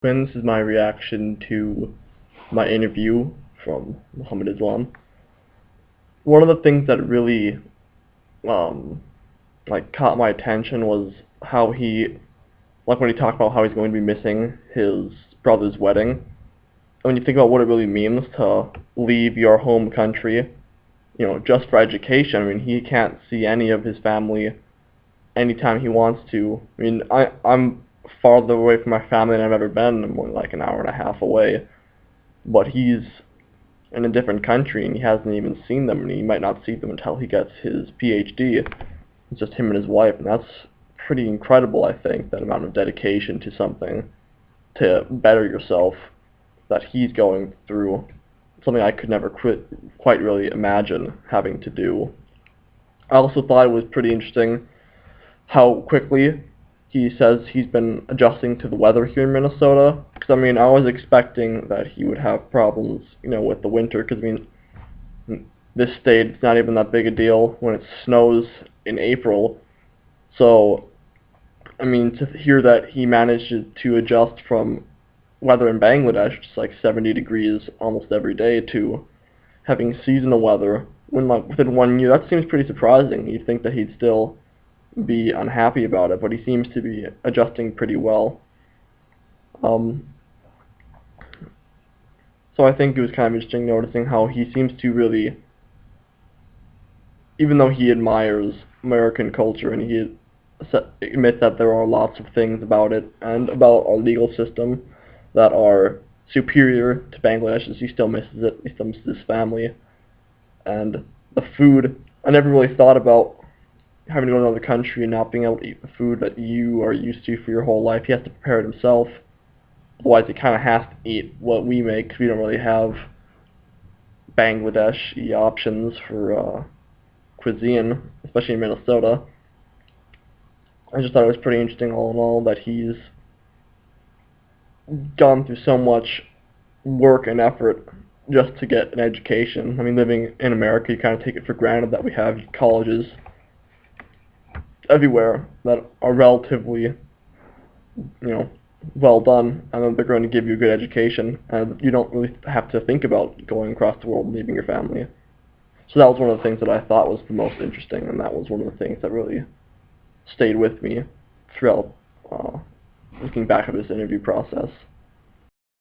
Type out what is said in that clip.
And this is my reaction to my interview from Muhammad Islam. One of the things that really um, caught my attention was how when he talked about how he's going to be missing his brother's wedding. And when you think about what it really means to leave your home country, just for education. I mean, he can't see any of his family anytime he wants to. I mean, I'm farther away from my family than I've ever been. I'm only like an hour and a half away. But he's in a different country and he hasn't even seen them, and he might not see them until he gets his PhD. It's just him and his wife, and that's pretty incredible, I think, that amount of dedication to something to better yourself that he's going through. Something I could never quite really imagine having to do. I also thought it was pretty interesting how quickly he says he's been adjusting to the weather here in Minnesota. Because, I mean, I was expecting that he would have problems, with the winter. Because, I mean, this state, it's not even that big a deal when it snows in April. So, I mean, to hear that he managed to adjust from weather in Bangladesh, which is like 70 degrees almost every day, to having seasonal weather within 1 year, that seems pretty surprising. You'd think that he'd still be unhappy about it, but he seems to be adjusting pretty well. So I think it was kind of interesting noticing how he seems to really, even though he admires American culture and he admits that there are lots of things about it and about our legal system that are superior to Bangladesh's, he still misses it. He still misses his family. And the food, I never really thought about having to go to another country and not being able to eat the food that you are used to for your whole life. He has to prepare it himself. Otherwise, he kind of has to eat what we make, because we don't really have Bangladeshi options for cuisine, especially in Minnesota. I just thought it was pretty interesting all in all that he's gone through so much work and effort just to get an education. I mean, living in America, you kind of take it for granted that we have colleges everywhere that are relatively, well done, and then they're going to give you a good education, and you don't really have to think about going across the world and leaving your family. So that was one of the things that I thought was the most interesting, and that was one of the things that really stayed with me throughout looking back at this interview process.